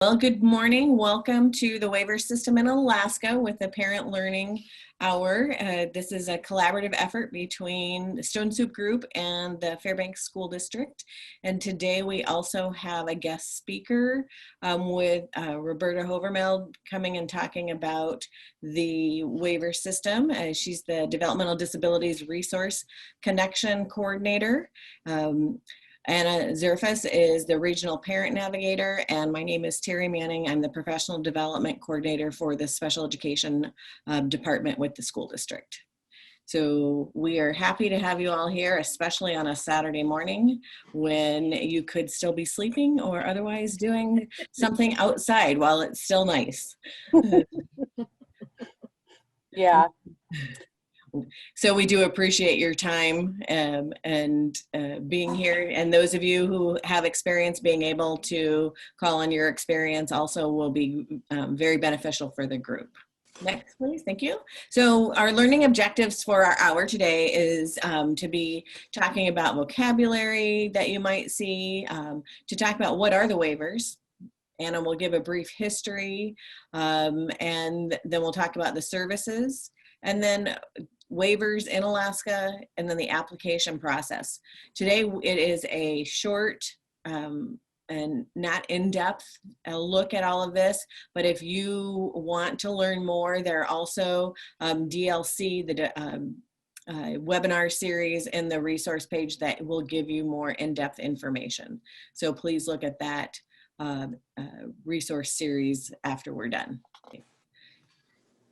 Well, good morning. Welcome to the waiver system in Alaska with the Parent Learning Hour. This is a collaborative effort between the Stone Soup Group and the Fairbanks School District. And today we also have a guest speaker with Roberta Hovermeld coming and talking about the waiver system. She's the Developmental Disabilities Resource Connection Coordinator. Anna Zerfas is the Regional Parent Navigator, and my name is Terry Manning. I'm the Professional Development Coordinator for the Special Education Department with the school district. So we are happy to have you all here, especially on a Saturday morning when you could still be sleeping or otherwise doing something outside while it's still nice. Yeah. So we do appreciate your time and being here. And those of you who have experience, being able to call on your experience also will be very beneficial for the group. Next, please. Thank you. So our learning objectives for our hour today is to be talking about vocabulary that you might see, to talk about what are the waivers. Anna will give a brief history, and then we'll talk about the services, and then waivers in Alaska, and then the application process. Today it is a short and not in-depth look at all of this, but if you want to learn more, there are also DLC, the webinar series in the resource page that will give you more in-depth information. So please look at that resource series after we're done. Okay.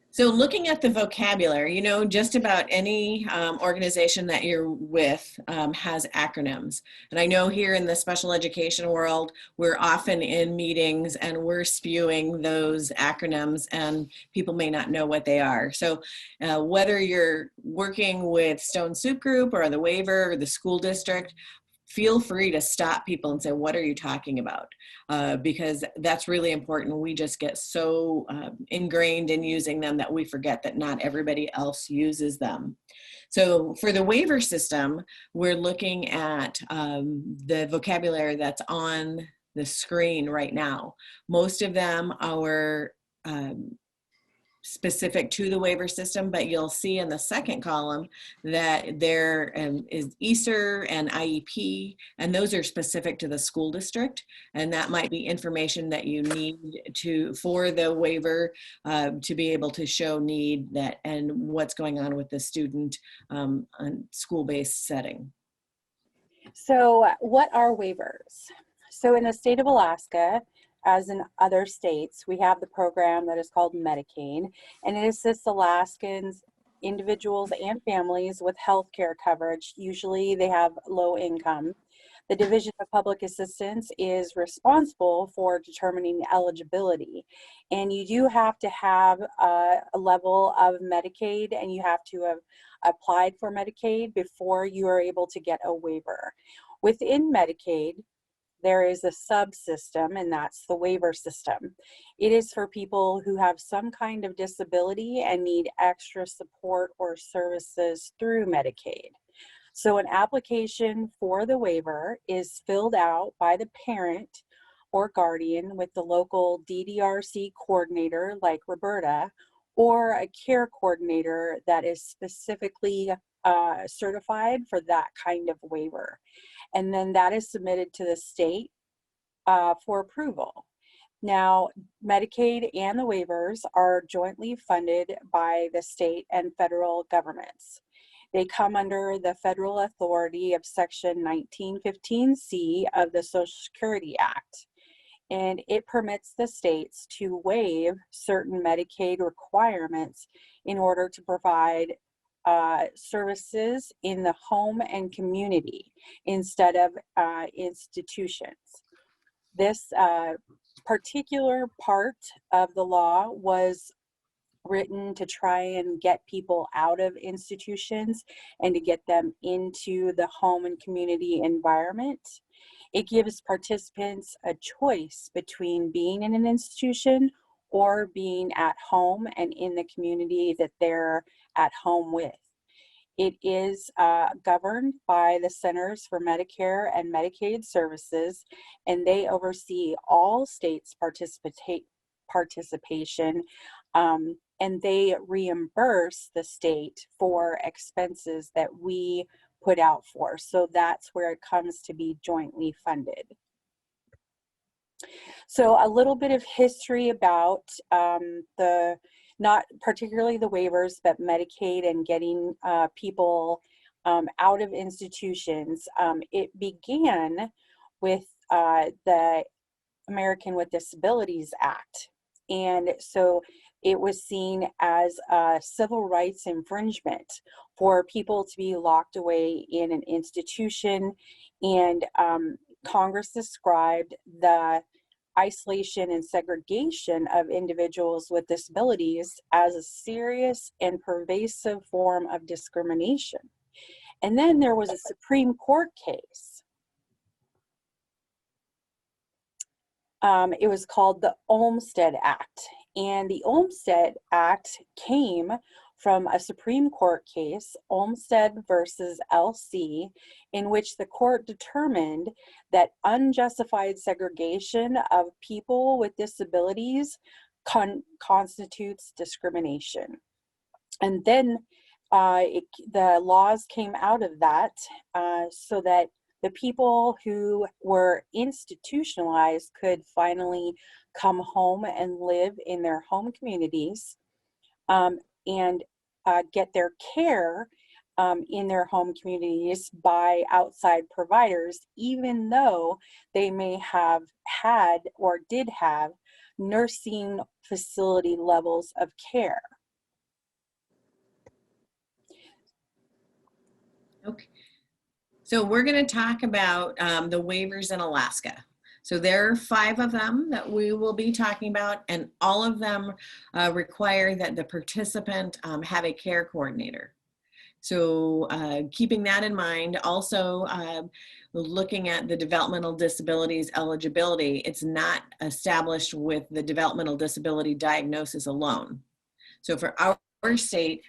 So looking at the vocabulary, you know, just about any organization that you're with has acronyms. And I know here in the special education world, we're often in meetings and we're spewing those acronyms and people may not know what they are. So whether you're working with Stone Soup Group or the waiver or the school district, feel free to stop people and say, what are you talking about? Because that's really important. We just get so ingrained in using them that we forget that not everybody else uses them. So for the waiver system, we're looking at the vocabulary that's on the screen right now. Most of them are specific to the waiver system, but you'll see in the second column that there is ESER and IEP, and those are specific to the school district, and that might be information that you need for the waiver to be able to show need that and what's going on with the student on school-based setting. So what are waivers? So in the state of Alaska, as in other states, we have the program that is called Medicaid, and it assists Alaskans, individuals and families with health care coverage. Usually they have low income. The Division of Public Assistance is responsible for determining eligibility. And you do have to have a level of Medicaid, and you have to have applied for Medicaid before you are able to get a waiver. Within Medicaid, there is a subsystem, and that's the waiver system. It is for people who have some kind of disability and need extra support or services through Medicaid. So an application for the waiver is filled out by the parent or guardian with the local DDRC coordinator like Roberta, or a care coordinator that is specifically certified for that kind of waiver. And then that is submitted to the state for approval. Now, Medicaid and the waivers are jointly funded by the state and federal governments. They come under the federal authority of Section 1915C of the Social Security Act, and it permits the states to waive certain Medicaid requirements in order to provide services in the home and community instead of institutions. This particular part of the law was written to try and get people out of institutions and to get them into the home and community environment. It gives participants a choice between being in an institution or being at home and in the community that they're at home with. It is governed by the Centers for Medicare and Medicaid Services, and they oversee all states' participation, and they reimburse the state for expenses that we put out for. So that's where it comes to be jointly funded. So a little bit of history about not particularly the waivers, but Medicaid and getting people out of institutions. It began with the American with Disabilities Act. And so it was seen as a civil rights infringement for people to be locked away in an institution. And Congress described the isolation and segregation of individuals with disabilities as a serious and pervasive form of discrimination. And then there was a Supreme Court case. It was called the Olmstead Act. And the Olmstead Act came from a Supreme Court case, Olmstead versus LC, in which the court determined that unjustified segregation of people with disabilities constitutes discrimination. And then the laws came out of that so that the people who were institutionalized could finally come home and live in their home communities and get their care in their home communities by outside providers, even though they may have had or did have nursing facility levels of care. Okay. So we're going to talk about the waivers in Alaska. So there are 5 of them that we will be talking about, and all of them require that the participant have a care coordinator. So keeping that in mind, also looking at the developmental disabilities eligibility, it's not established with the developmental disability diagnosis alone. So for our state,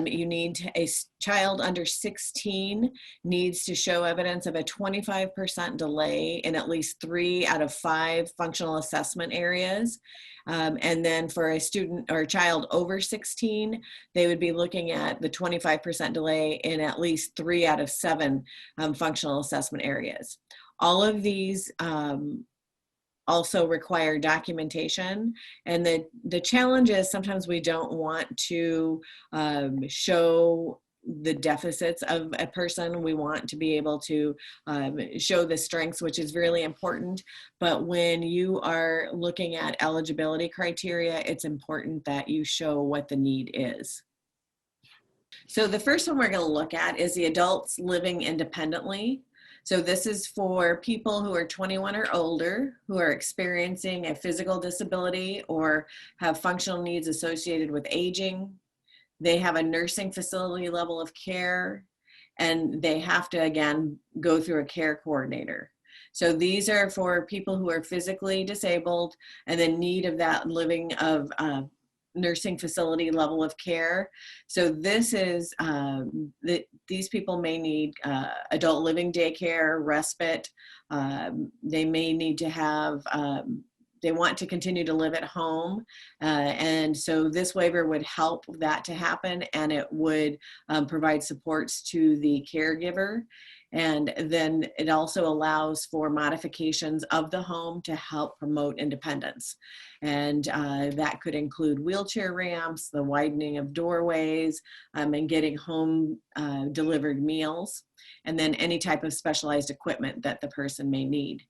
you need a child under 16 needs to show evidence of a 25% delay in at least 3 out of 5 functional assessment areas. And then for a student or a child over 16, they would be looking at the 25% delay in at least 3 out of 7 functional assessment areas. All of these also require documentation, and the challenge is sometimes we don't want to show the deficits of a person. We want to be able to show the strengths, which is really important. But when you are looking at eligibility criteria, it's important that you show what the need is. So the first one we're going to look at is the adults living independently. So this is for people who are 21 or older, who are experiencing a physical disability or have functional needs associated with aging. They have a nursing facility level of care, and they have to, again, go through a care coordinator. So these are for people who are physically disabled and in need of that living of nursing facility level of care. So this is, these people may need adult living daycare, respite. They may need to have, they want to continue to live at home. And so this waiver would help that to happen, and it would provide supports to the caregiver. And then it also allows for modifications of the home to help promote independence. And that could include wheelchair ramps, the widening of doorways, and getting home delivered meals, and then any type of specialized equipment that the person may need.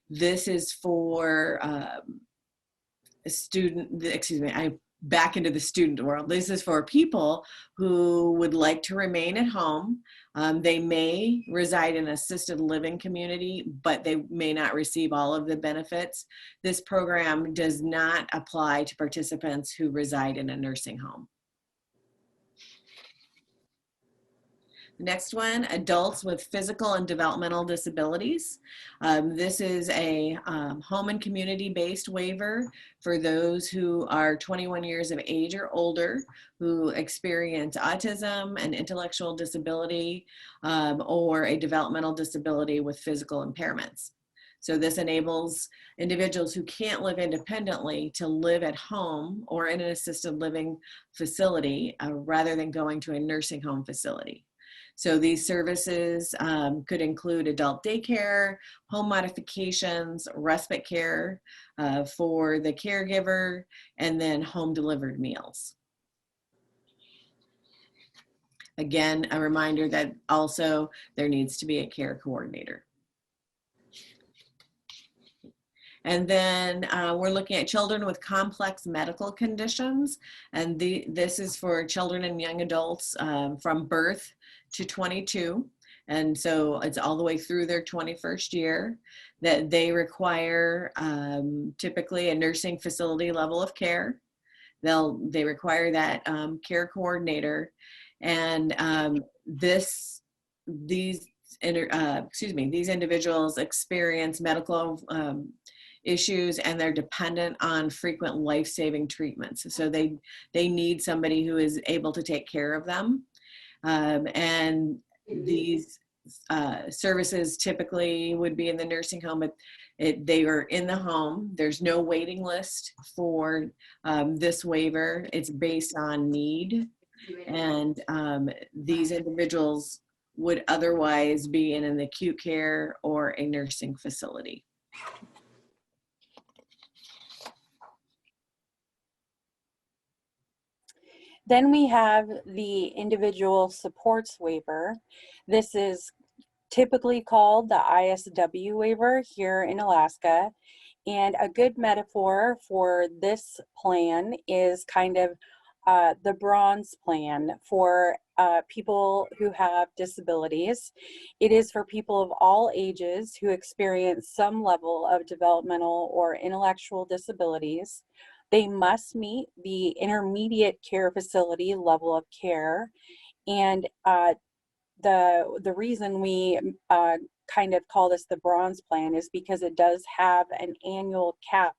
This is for a student, excuse me, I back into the student world. This is for people who would like to remain at home. They may reside in an assisted living community, but they may not receive all of the benefits. This program does not apply to participants who reside in a nursing home. Next one, adults with physical and developmental disabilities. This is a home and community-based waiver for those who are 21 years of age or older who experience autism, an intellectual disability, or a developmental disability with physical impairments. So this enables individuals who can't live independently to live at home or in an assisted living facility rather than going to a nursing home facility. So these services could include adult daycare, home modifications, respite care for the caregiver, and then home delivered meals. Again, a reminder that also there needs to be a care coordinator. And then we're looking at children with complex medical conditions. And this is for children and young adults from birth to 22. And so it's all the way through their 21st year that they require typically a nursing facility level of care. They require that care coordinator. And these individuals experience medical issues and they're dependent on frequent life-saving treatments. So they need somebody who is able to take care of them. And these services typically would be in the nursing home, but they are in the home. There's no waiting list for this waiver. It's based on need. And these individuals would otherwise be in an acute care or a nursing facility. Then we have the individual supports waiver. This is typically called the ISW waiver here in Alaska. And a good metaphor for this plan is kind of the bronze plan for people who have disabilities. It is for people of all ages who experience some level of developmental or intellectual disabilities. They must meet the intermediate care facility level of care. And the reason we kind of call this the bronze plan is because it does have an annual cap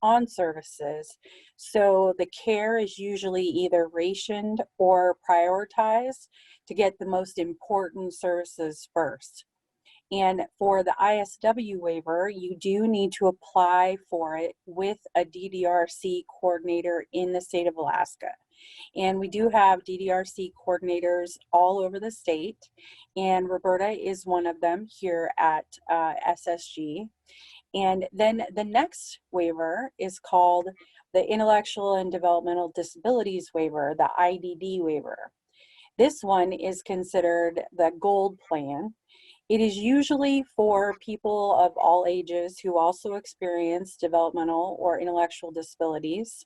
on services. So the care is usually either rationed or prioritized to get the most important services first. And for the ISW waiver, you do need to apply for it with a DDRC coordinator in the state of Alaska. And we do have DDRC coordinators all over the state, and Roberta is one of them here at SSG. And then the next waiver is called the Intellectual and Developmental Disabilities Waiver, the IDD waiver. This one is considered the gold plan. It is usually for people of all ages who also experience developmental or intellectual disabilities.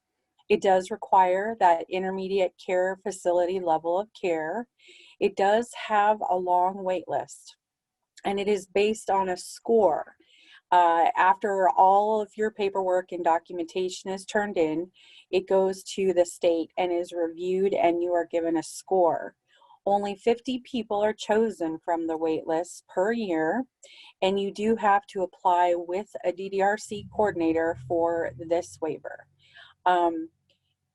It does require that intermediate care facility level of care. It does have a long wait list, and it is based on a score. After all of your paperwork and documentation is turned in, it goes to the state and is reviewed, and you are given a score. Only 50 people are chosen from the wait list per year, and you do have to apply with a DDRC coordinator for this waiver.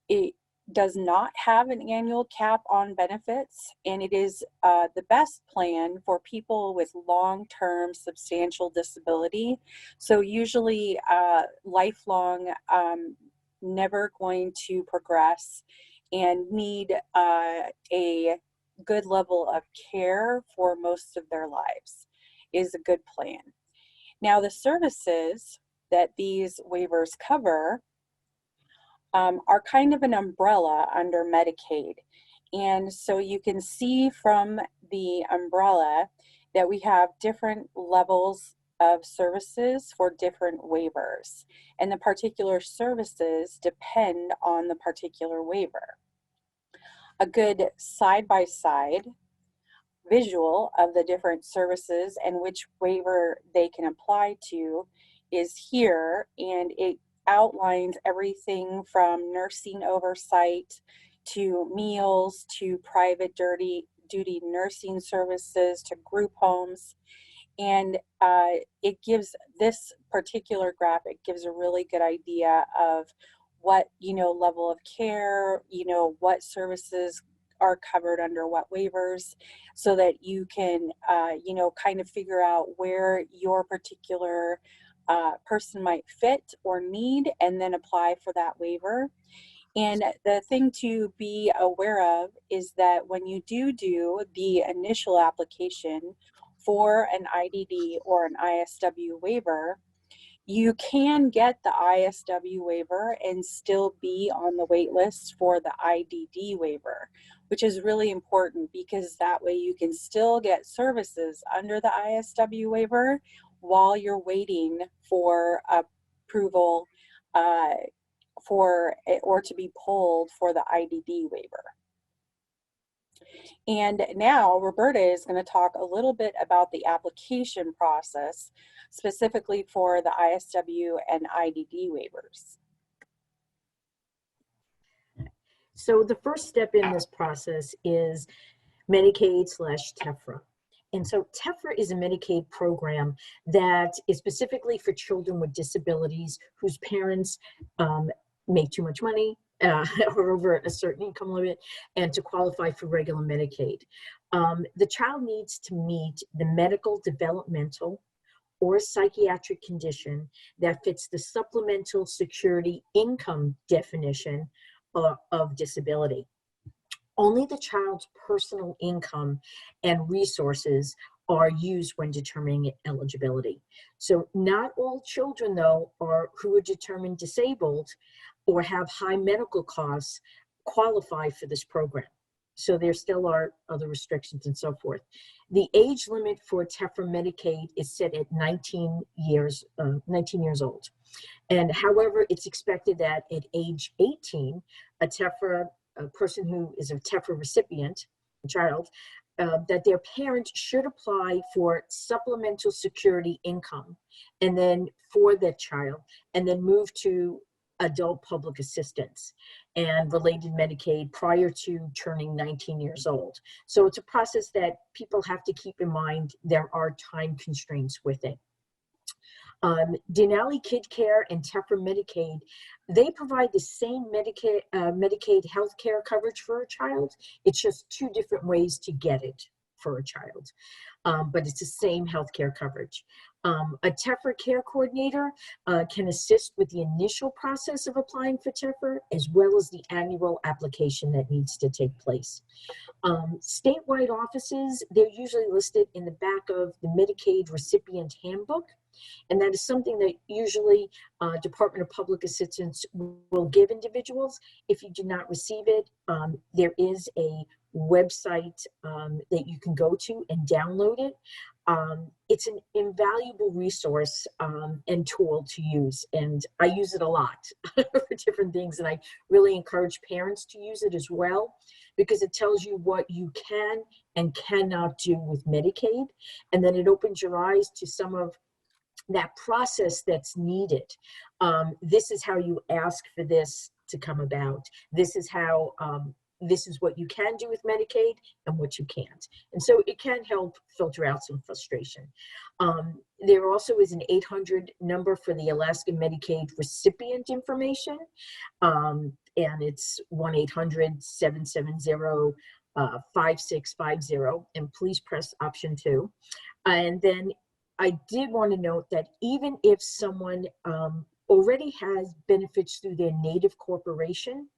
It does not have an annual cap on benefits, and it is the best plan for people with long-term substantial disability. So usually lifelong, never going to progress and need a good level of care for most of their lives is a good plan. Now the services that these waivers cover are kind of an umbrella under Medicaid. And so you can see from the umbrella that we have different levels of services for different waivers. And the particular services depend on the particular waiver. A good side-by-side visual of the different services and which waiver they can apply to is here, and it outlines everything from nursing oversight to meals to private duty nursing services to group homes. And it gives, this particular graphic gives a really good idea of what, level of care, what services are covered under what waivers, so that you can, kind of figure out where your particular person might fit or need, and then apply for that waiver. And the thing to be aware of is that when you do the initial application for an IDD or an ISW waiver, you can get the ISW waiver and still be on the wait list for the IDD waiver, which is really important, because that way you can still get services under the ISW waiver while you're waiting for approval or to be pulled for the IDD waiver. And now Roberta is going to talk a little bit about the application process, specifically for the ISW and IDD waivers. So the first step in this process is Medicaid/TEFRA. And so TEFRA is a Medicaid program that is specifically for children with disabilities whose parents make too much money or over a certain income limit, and to qualify for regular Medicaid. The child needs to meet the medical, developmental, or psychiatric condition that fits the supplemental security income definition of disability. Only the child's personal income and resources are used when determining eligibility. So not all children, though, who are determined disabled or have high medical costs qualify for this program. So there still are other restrictions and so forth. The age limit for TEFRA Medicaid is set at 19 years old. And however, it's expected that at age 18, a person who is a TEFRA recipient, a child, that their parents should apply for supplemental security income, and then for that child, and then move to adult public assistance and related Medicaid prior to turning 19 years old. So it's a process that people have to keep in mind. There are time constraints with it. Denali Kid Care and TEFRA Medicaid, they provide the same Medicaid health care coverage for a child. It's just two different ways to get it for a child, but it's the same health care coverage. A TEFRA care coordinator can assist with the initial process of applying for TEFRA, as well as the annual application that needs to take place. Statewide offices, they're usually listed in the back of the Medicaid recipient handbook. And that is something that usually Department of Public Assistance will give individuals. If you do not receive it, there is a website that you can go to and download it. It's an invaluable resource and tool to use, and I use it a lot for different things, and I really encourage parents to use it as well, because it tells you what you can and cannot do with Medicaid, and then it opens your eyes to some of that process that's needed. This is how you ask for this to come about. This is how, this is what you can do with Medicaid and what you can't. And so it can help filter out some frustration. There also is an 800 number for the Alaska Medicaid recipient information. And it's 1-800-770-5650. And please press option 2. And then I did want to note that even if someone already has benefits through their native corporation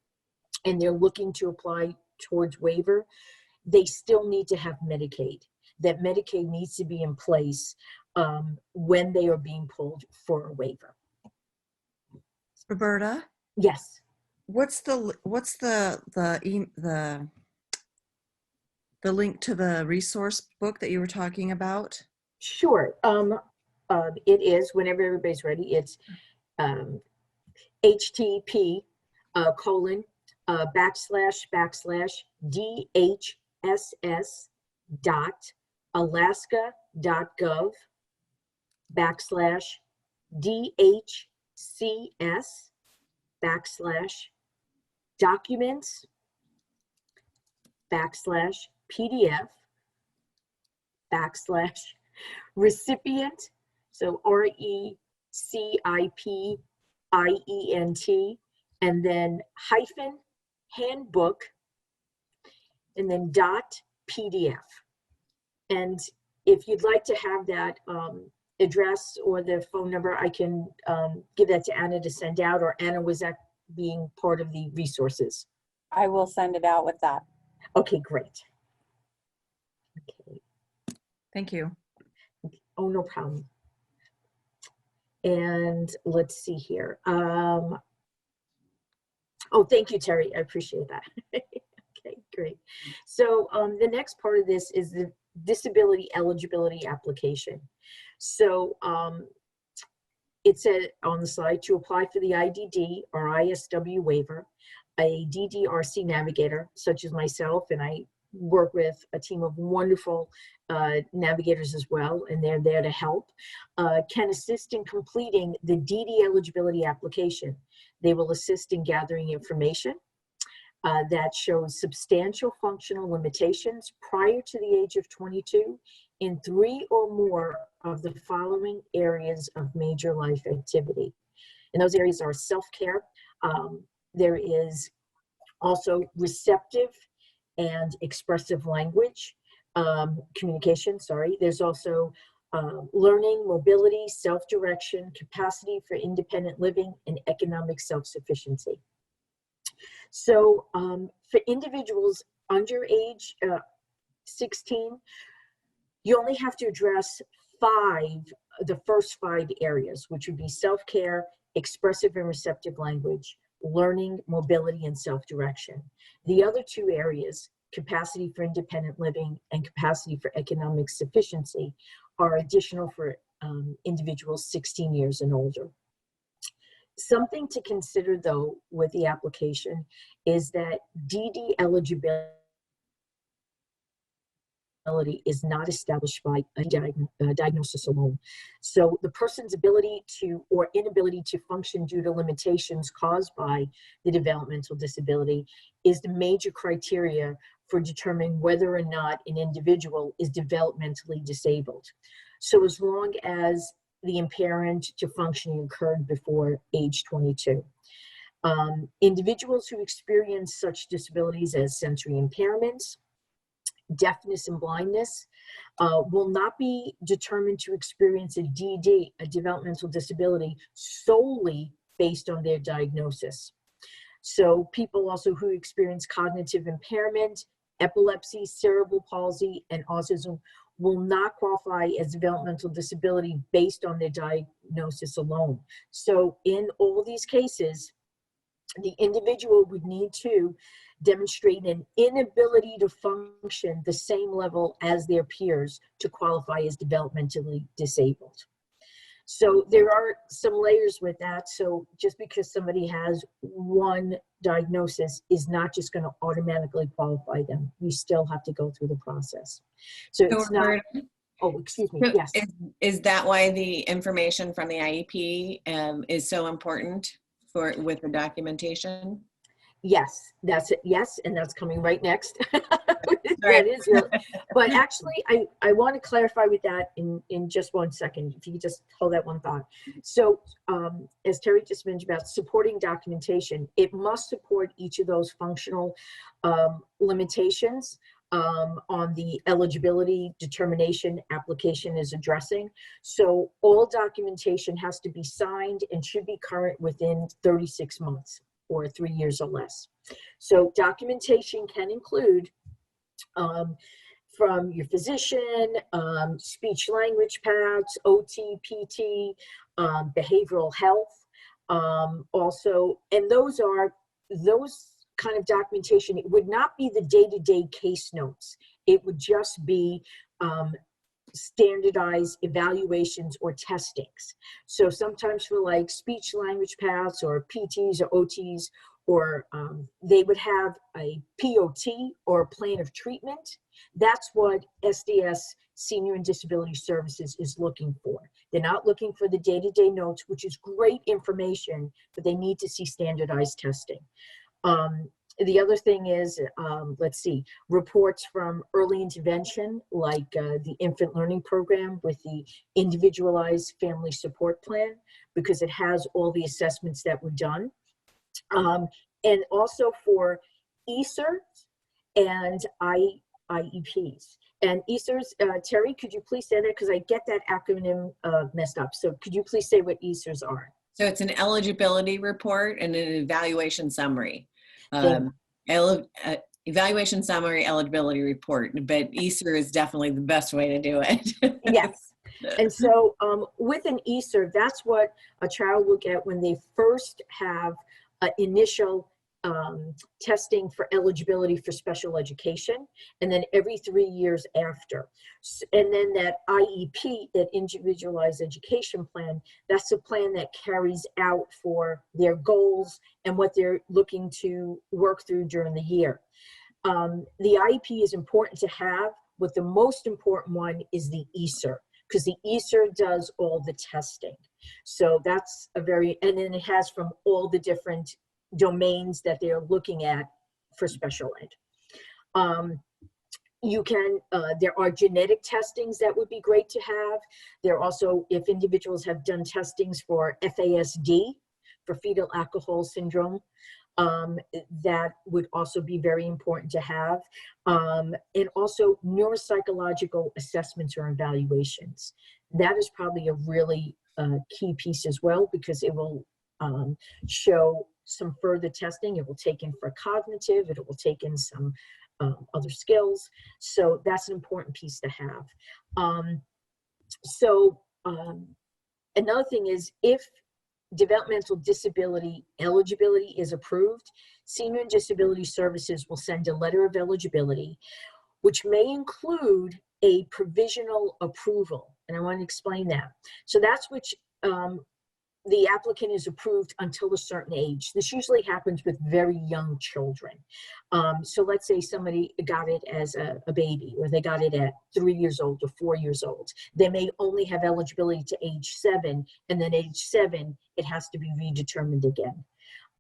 and they're looking to apply towards waiver, they still need to have Medicaid. That Medicaid needs to be in place when they are being pulled for a waiver. Roberta, Yes. what's the link to the resource book that you were talking about? Sure. It is, whenever everybody's ready, it's http DHSS.alaska.gov/DHCS/documents/ PDF / recipient, so RECIPIENT, and then hyphen handbook, and then .PDF. And if you'd like to have that address or the phone number, I can give that to Anna to send out, or Anna, was that being part of the resources? I will send it out with that. Okay, great. Okay. Thank you. Oh, no problem. And let's see here. Oh, thank you, Terry. I appreciate that. Okay, great. So the next part of this is the disability eligibility application. So it said on the slide, to apply for the IDD or ISW waiver, a DDRC navigator, such as myself, and I work with a team of wonderful navigators as well, and they're there to help, can assist in completing the DD eligibility application. They will assist in gathering information that shows substantial functional limitations prior to the age of 22 in 3 or more of the following areas of major life activity. And those areas are self-care. There is also receptive and expressive language, communication, sorry. There's also learning, mobility, self-direction, capacity for independent living, and economic self-sufficiency. So for individuals under age 16, you only have to address the first 5 areas, which would be self-care, expressive and receptive language, learning, mobility, and self-direction. The other 2 areas, capacity for independent living and capacity for economic sufficiency, are additional for individuals 16 years and older. Something to consider, though, with the application is that DD eligibility is not established by a diagnosis alone. So the person's ability to or inability to function due to limitations caused by the developmental disability is the major criteria for determining whether or not an individual is developmentally disabled. So as long as the impairment to functioning occurred before age 22. Individuals who experience such disabilities as sensory impairments, deafness and blindness, will not be determined to experience a DD, a developmental disability, solely based on their diagnosis. So people also who experience cognitive impairment, epilepsy, cerebral palsy, and autism will not qualify as developmental disability based on their diagnosis alone. So in all these cases, the individual would need to demonstrate an inability to function the same level as their peers to qualify as developmentally disabled. So there are some layers with that. So just because somebody has one diagnosis is not just going to automatically qualify them. You still have to go through the process. So it's not, oh, excuse me, yes. Is that why the information from the IEP is so important with the documentation? Yes, that's it. Yes, and that's coming right next. That is real. But actually, I want to clarify with that in just 1 second. If you could just hold that one thought. So as Terry just mentioned about supporting documentation, it must support each of those functional limitations on the eligibility determination application is addressing. So all documentation has to be signed and should be current within 36 months. Or 3 years or less. So documentation can include from your physician, speech language paths, OT, PT, behavioral health, also, and those kind of documentation. It would not be the day-to-day case notes. It would just be standardized evaluations or testings. So sometimes for like speech language paths or PTs or OTs, or they would have a POT or a plan of treatment. That's what SDS Senior and Disability Services is looking for. They're not looking for the day-to-day notes, which is great information, but they need to see standardized testing. The other thing is, let's see, reports from early intervention, like the infant learning program with the individualized family support plan, because it has all the assessments that were done. And also for ESERs and IEPs. And ESERs, Terry, could you please say that? Because I get that acronym messed up. So could you please say what ESERs are? So it's an eligibility report and an evaluation summary. Thank Evaluation summary, eligibility report, but ESER is definitely the best way to do it. Yes. And so with an ESER, that's what a child will get when they first have initial testing for eligibility for special education, and then every 3 years after. And then that IEP, that individualized education plan, that's the plan that carries out for their goals and what they're looking to work through during the year. The IEP is important to have, but the most important one is the ESER, because the ESER does all the testing. So that's a very, and then it has from all the different domains that they're looking at for special ed. There are genetic testings that would be great to have. There are also, if individuals have done testings for FASD, for fetal alcohol syndrome, that would also be very important to have. And also neuropsychological assessments or evaluations. That is probably a really key piece as well, because it will show some further testing. It will take in for cognitive, it will take in some other skills. So that's an important piece to have. Another thing is, if developmental disability eligibility is approved, Senior and Disability Services will send a letter of eligibility, which may include a provisional approval. And I want to explain that. So that's which the applicant is approved until a certain age. This usually happens with very young children. So let's say somebody got it as a baby, or they got it at 3 years old or 4 years old. They may only have eligibility to age 7, and then age 7, it has to be redetermined again.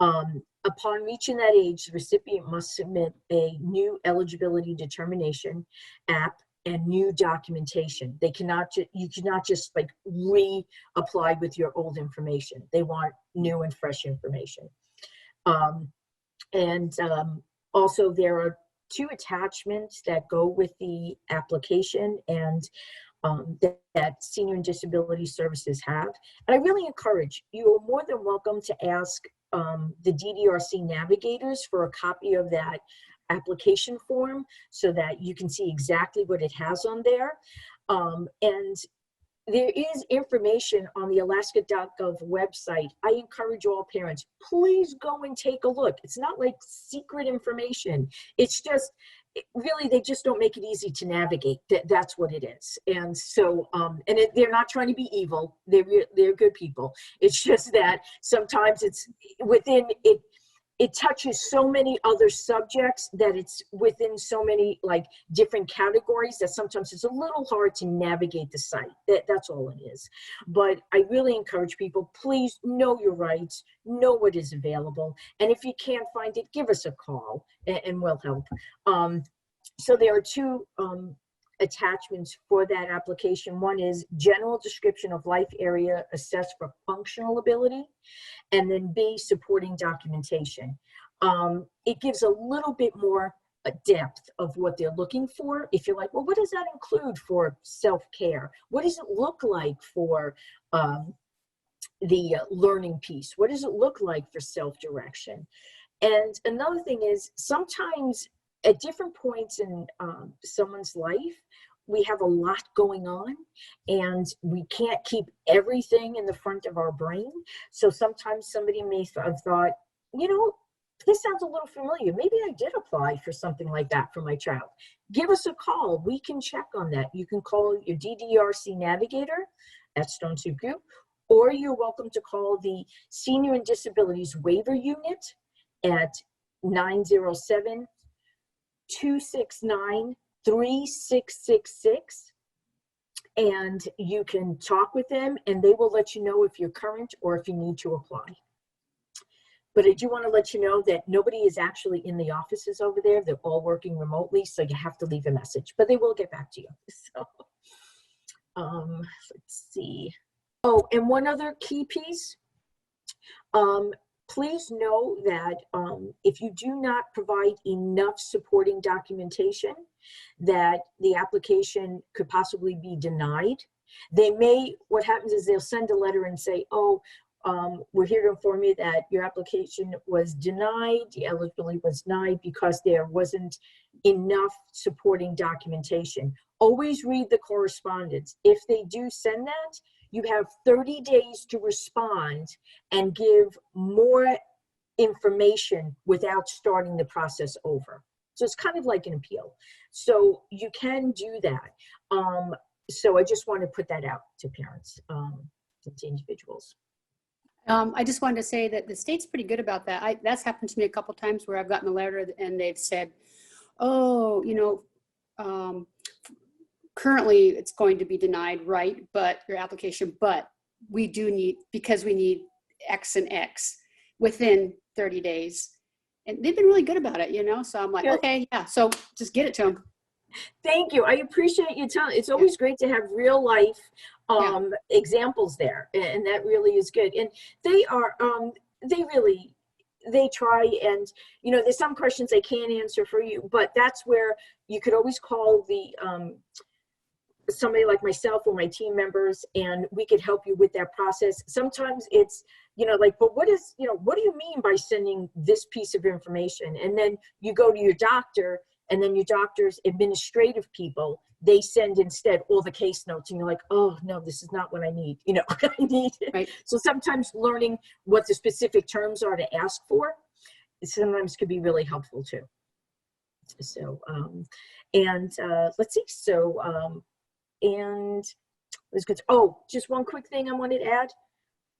Upon reaching that age, the recipient must submit a new eligibility determination app and new documentation. They cannot, you cannot just like reapply with your old information. They want new and fresh information. Also there are 2 attachments that go with the application and that Senior and Disability Services have. And I really encourage, you are more than welcome to ask the DDRC navigators for a copy of that application form so that you can see exactly what it has on there. And there is information on the alaska.gov website. I encourage all parents, please go and take a look. It's not like secret information. It's just, really, they just don't make it easy to navigate. That's what it is. And so, they're not trying to be evil. They're good people. It's just that sometimes it's within it. It touches so many other subjects that it's within so many like different categories that sometimes it's a little hard to navigate the site. That's all it is. But I really encourage people, please know your rights, know what is available. And if you can't find it, give us a call and we'll help. So there are 2 attachments for that application. One is general description of life area assessed for functional ability, and then B, supporting documentation. It gives a little bit more depth of what they're looking for. If you're like, well, what does that include for self-care? What does it look like for the learning piece? What does it look like for self-direction? And another thing is, sometimes at different points in someone's life, we have a lot going on and we can't keep everything in the front of our brain. So sometimes somebody may have thought, you know, this sounds a little familiar. Maybe I did apply for something like that for my child. Give us a call. We can check on that. You can call your DDRC navigator at Stone Soup Group, or you're welcome to call the Senior and Disabilities Waiver Unit at 907-269-3666, and you can talk with them and they will let you know if you're current or if you need to apply. But I do want to let you know that nobody is actually in the offices over there. They're all working remotely, so you have to leave a message, but they will get back to you. So, let's see. Oh, and one other key piece. Please know that if you do not provide enough supporting documentation, that the application could possibly be denied. They may, what happens is they'll send a letter and say, oh, we're here to inform you that your application was denied, the eligibility was denied because there wasn't enough supporting documentation. Always read the correspondence. If they do send that, you have 30 days to respond and give more information without starting the process over. So it's kind of like an appeal. So you can do that. So I just want to put that out to parents, to individuals. I just wanted to say that the state's pretty good about that. That's happened to me a couple times where I've gotten a letter and they've said, oh, currently it's going to be denied, right? But your application, but we do need, because we need X and X within 30 days. And they've been really good about it, So I'm like, okay, yeah. So just get it to them. Thank you. I appreciate you telling. It's always great to have real life examples there, and that really is good. And they are, they try, and there's some questions they can't answer for you, but that's where you could always call the somebody like myself or my team members, and we could help you with that process. Sometimes it's but what do you mean by sending this piece of information? And then you go to your doctor, and then your doctor's administrative people, they send instead all the case notes, and you're like, oh no, this is not what I need. I need it. Right. So sometimes learning what the specific terms are to ask for sometimes could be really helpful too. So let's see. So and it's good. Oh, just one quick thing I wanted to add.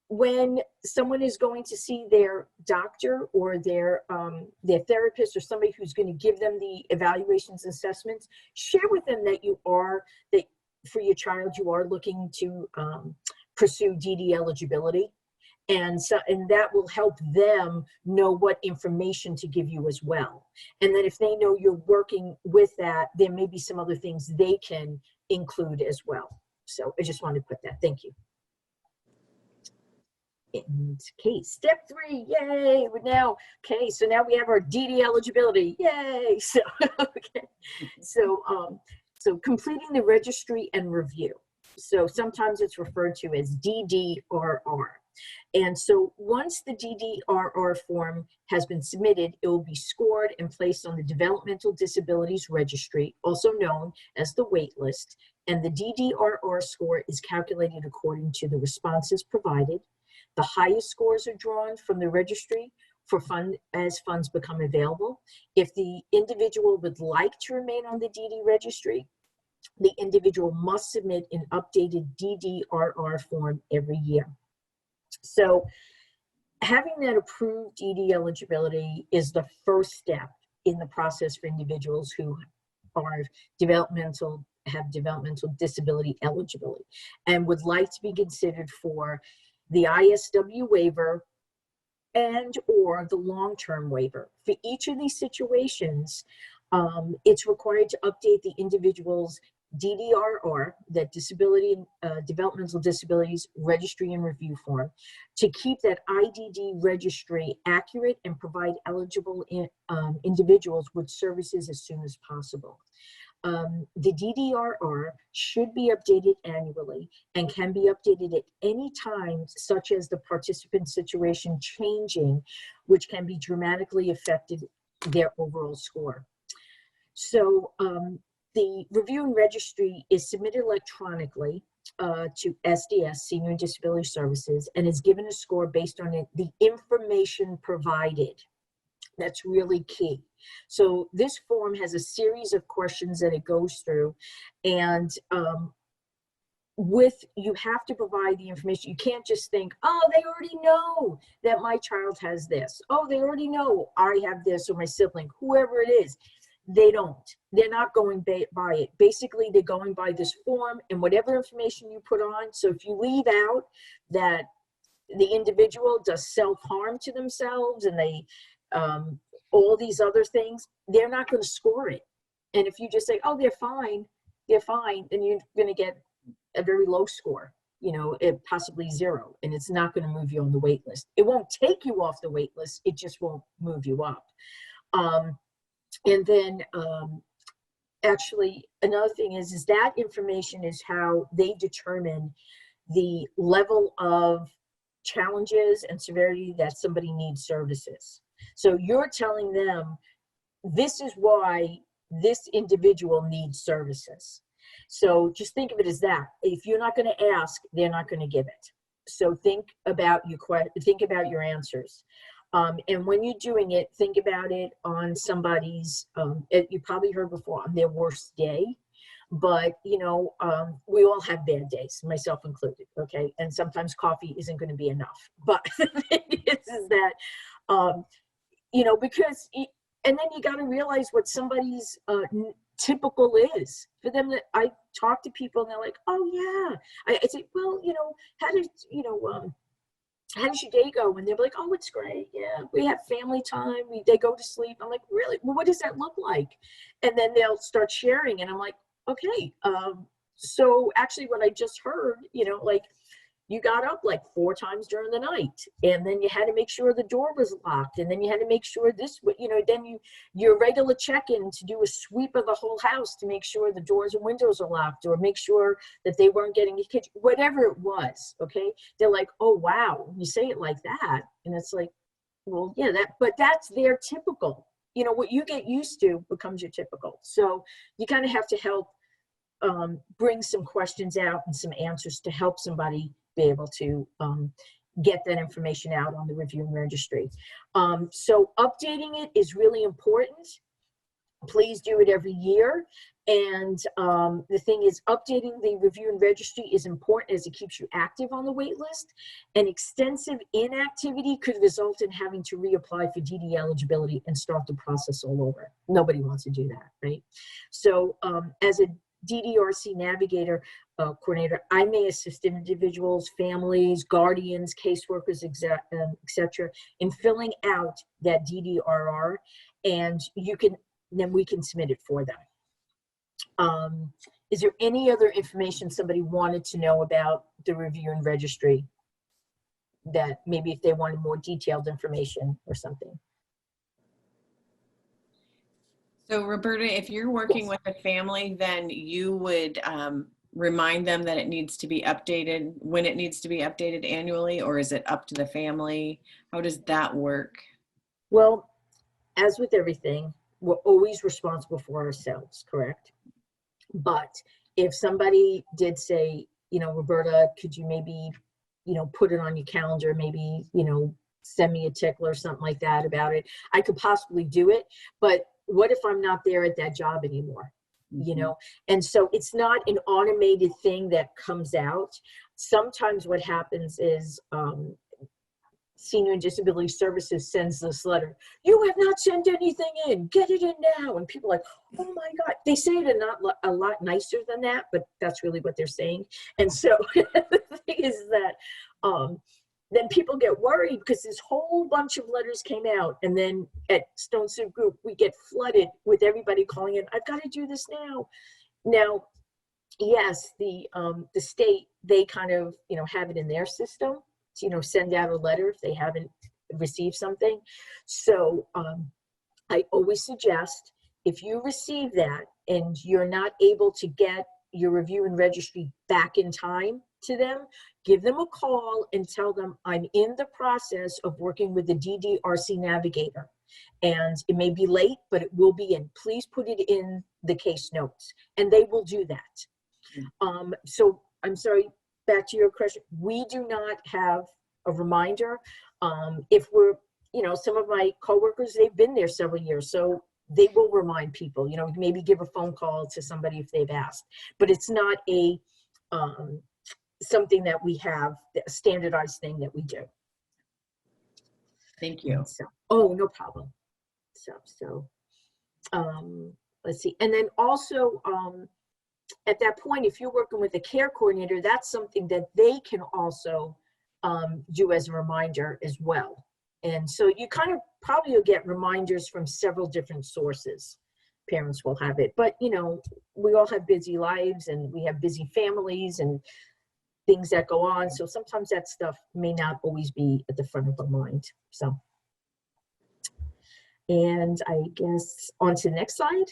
When someone is going to see their doctor or their therapist or somebody who's going to give them the evaluations and assessments, share with them that for your child, you are looking to pursue DD eligibility. And that will help them know what information to give you as well. And then if they know you're working with that, there may be some other things they can include as well. So I just wanted to put that. Thank you. Okay, step 3, yay! So now we have our DD eligibility, yay! So okay, so completing the registry and review. So sometimes it's referred to as DDRR. And so once the DDRR form has been submitted, it will be scored and placed on the Developmental Disabilities Registry, also known as the wait list. And the DDRR score is calculated according to the responses provided. The highest scores are drawn from the registry for as funds become available. If the individual would like to remain on the DD registry, the individual must submit an updated DDRR form every year. So having that approved DD eligibility is the first step in the process for individuals who are have developmental disability eligibility and would like to be considered for the ISW waiver and or the long-term waiver. For each of these situations, it's required to update the individual's DDRR, that Developmental Disabilities Registry and Review Form, to keep that IDD registry accurate and provide eligible individuals with services as soon as possible. The DDRR should be updated annually and can be updated at any time, such as the participant situation changing, which can be dramatically affected their overall score. So the review and registry is submitted electronically to SDS, Senior and Disability Services, and is given a score based on the information provided. That's really key. So this form has a series of questions that it goes through, and you have to provide the information. You can't just think, oh, they already know that my child has this. Oh, they already know I have this, or my sibling, whoever it is. They don't. They're not going by it. Basically, they're going by this form and whatever information you put on. So if you leave out that the individual does self-harm to themselves and they, all these other things, they're not going to score it. And if you just say, oh, they're fine, then you're going to get a very low score, possibly 0, and it's not going to move you on the wait list. It won't take you off the wait list. It just won't move you up. And then actually another thing is that information is how they determine the level of challenges and severity that somebody needs services. So you're telling them, this is why this individual needs services. So just think of it as that. If you're not going to ask, they're not going to give it. So think about your answers. And when you're doing it, think about it on somebody's, you probably heard before, on their worst day. But, we all have bad days, myself included, okay? And sometimes coffee isn't going to be enough. But the thing is that, because, and then you got to realize what somebody's typical is. For them, that I talk to people and they're like, oh yeah. I say, well, how does your day go? And they're like, oh, it's great. Yeah, we have family time. They go to sleep. I'm like, really? Well, what does that look like? And then they'll start sharing. And I'm like, okay. So actually what I just heard, you got up like 4 times during the night, and then you had to make sure the door was locked, and then you had to make sure then your regular check-in to do a sweep of the whole house to make sure the doors and windows are locked, or make sure that they weren't getting a kitchen, whatever it was. Okay. They're like, oh, wow, you say it like that. And it's like, well, yeah, but that's their typical, what you get used to becomes your typical. So you kind of have to help bring some questions out and some answers to help somebody be able to get that information out on the review and registry. So updating it is really important. Please do it every year. And the thing is, updating the review and registry is important as it keeps you active on the wait list. And extensive inactivity could result in having to reapply for DD eligibility and start the process all over. Nobody wants to do that, right? So as a DDRC navigator coordinator, I may assist individuals, families, guardians, caseworkers, etc., in filling out that DDRR, and then we can submit it for them. Is there any other information somebody wanted to know about the review and registry, that maybe if they wanted more detailed information or something? So Roberta, if you're working with a family, then you would remind them that it needs to be updated, when it needs to be updated annually, or is it up to the family? How does that work? Well, as with everything, we're always responsible for ourselves, correct? But if somebody did say, Roberta, could you maybe, put it on your calendar, maybe, send me a tickle or something like that about it, I could possibly do it. But what if I'm not there at that job anymore? And so it's not an automated thing that comes out. Sometimes what happens is Senior and Disability Services sends this letter, you have not sent anything in, get it in now. And people are like, oh my God. They say it a lot nicer than that, but that's really what they're saying. And so the thing is that then people get worried because this whole bunch of letters came out, and then at Stone Soup Group, we get flooded with everybody calling in, I've got to do this now. Now, yes, the state, they kind of, have it in their system to, send out a letter if they haven't received something. So I always suggest, if you receive that and you're not able to get your review and registry back in time to them, give them a call and tell them, I'm in the process of working with the DDRC navigator, and it may be late, but it will be in. Please put it in the case notes, and they will do that. So I'm sorry, back to your question. We do not have a reminder. If we're, some of my coworkers, they've been there several years, so they will remind people, maybe give a phone call to somebody if they've asked, but it's not a, something that we have, a standardized thing that we do. Thank you. So, oh, no problem. Let's see. And then also, at that point, if you're working with a care coordinator, that's something that they can also do as a reminder as well. And so you kind of probably will get reminders from several different sources. Parents will have it, but you know, we all have busy lives and we have busy families and things that go on. So sometimes that stuff may not always be at the front of our mind. So, and I guess on to the next slide.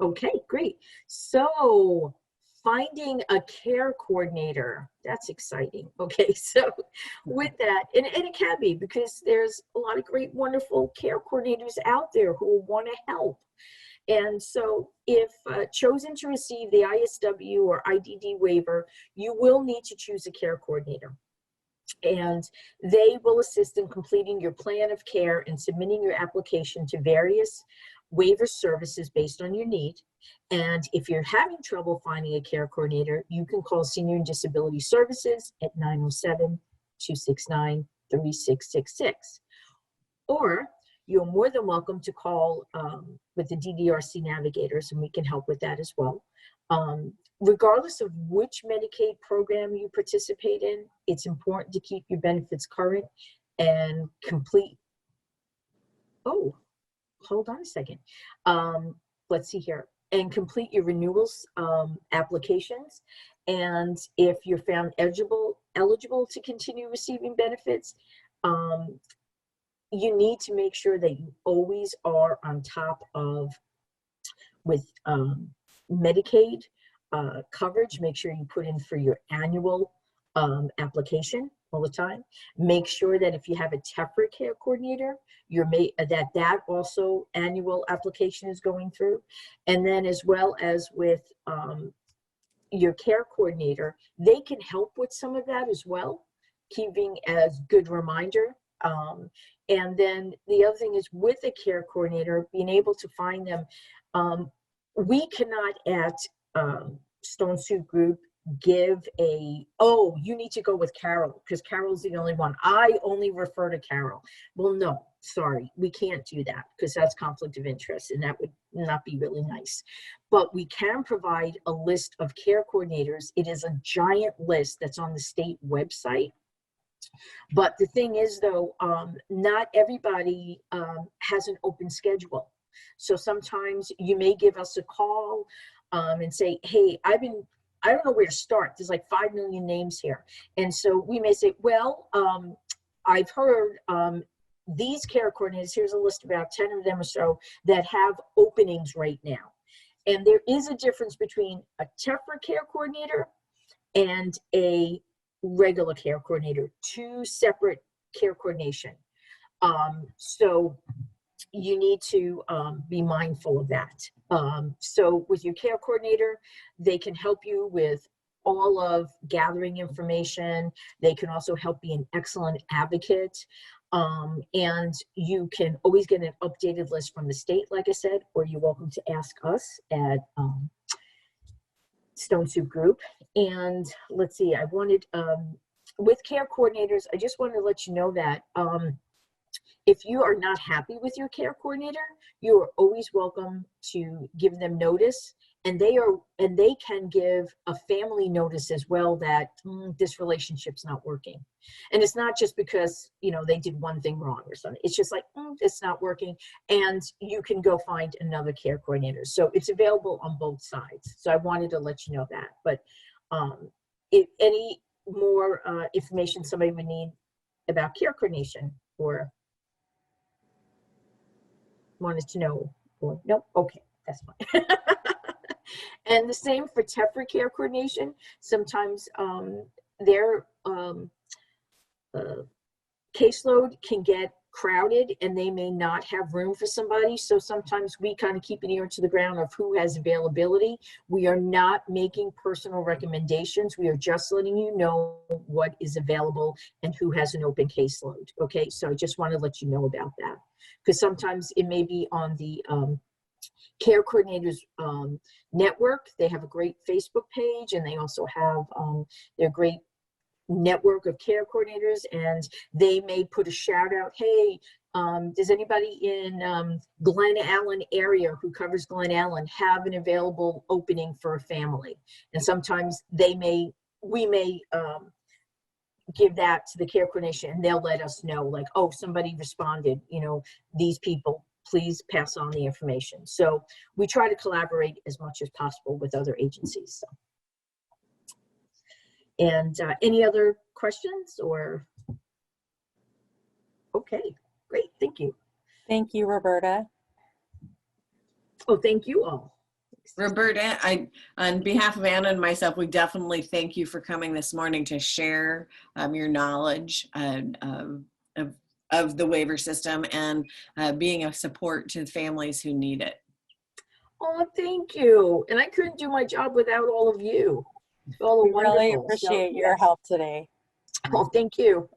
Okay, great. So finding a care coordinator, that's exciting. Okay, so with that, and it can be, because there's a lot of great, wonderful care coordinators out there who want to help. And so if chosen to receive the ISW or IDD waiver, you will need to choose a care coordinator. And they will assist in completing your plan of care and submitting your application to various waiver services based on your need. And if you're having trouble finding a care coordinator, you can call Senior and Disability Services at 907-269-3666. Or you're more than welcome to call with the DDRC navigators, and we can help with that as well. Regardless of which Medicaid program you participate in, it's important to keep your benefits current and complete. Oh, hold on a second. Let's see here. And complete your renewals applications. And if you're found eligible to continue receiving benefits, you need to make sure that you always are on top of with Medicaid coverage. Make sure you put in for your annual application all the time. Make sure that if you have a TEFRA care coordinator, that also annual application is going through. And then as well as with your care coordinator, they can help with some of that as well, keeping as good reminder. And then the other thing is with a care coordinator, being able to find them. We cannot at Stone Soup Group give oh, you need to go with Carol because Carol's the only one. I only refer to Carol. Well, no, sorry, we can't do that because that's conflict of interest and that would not be really nice. But we can provide a list of care coordinators. It is a giant list that's on the state website. But the thing is, though, not everybody has an open schedule. So sometimes you may give us a call and say, hey, I don't know where to start. There's like 5 million names here. And so we may say, well, I've heard these care coordinators, here's a list of about 10 of them or so that have openings right now. And there is a difference between a TEFRA care coordinator and a regular care coordinator, 2 separate care coordination. So you need to be mindful of that. So with your care coordinator, they can help you with all of gathering information. They can also help be an excellent advocate. And you can always get an updated list from the state, like I said, or you're welcome to ask us at Stone Soup Group. And let's see, I wanted, with care coordinators, I just wanted to let you know that if you are not happy with your care coordinator, you are always welcome to give them notice, and they can give a family notice as well that this relationship's not working. And it's not just because, you know, they did one thing wrong or something. It's just like, it's not working, and you can go find another care coordinator. So it's available on both sides. So I wanted to let you know that. But if any more information somebody would need about care coordination or wanted to know, or nope, okay, that's fine. And the same for TEFRA care coordination. Sometimes their caseload can get crowded and they may not have room for somebody. So sometimes we kind of keep an ear to the ground of who has availability. We are not making personal recommendations. We are just letting you know what is available and who has an open caseload. Okay, so I just want to let you know about that, because sometimes it may be on the care coordinators network. They have a great Facebook page, and they also have their great network of care coordinators, and they may put a shout out, hey, does anybody in Glen Allen area who covers Glen Allen have an available opening for a family? And sometimes we may give that to the care clinician, and they'll let us know, like, oh, somebody responded, you know, these people, please pass on the information. So we try to collaborate as much as possible with other agencies. So. And any other questions or? Okay, great, thank you. Thank you, Roberta. Oh, thank you all. Roberta, on behalf of Anna and myself, we definitely thank you for coming this morning to share your knowledge of the waiver system and being a support to families who need it. Oh, thank you. And I couldn't do my job without all of you. All We are really wonderful. So, appreciate your help today. oh, thank you.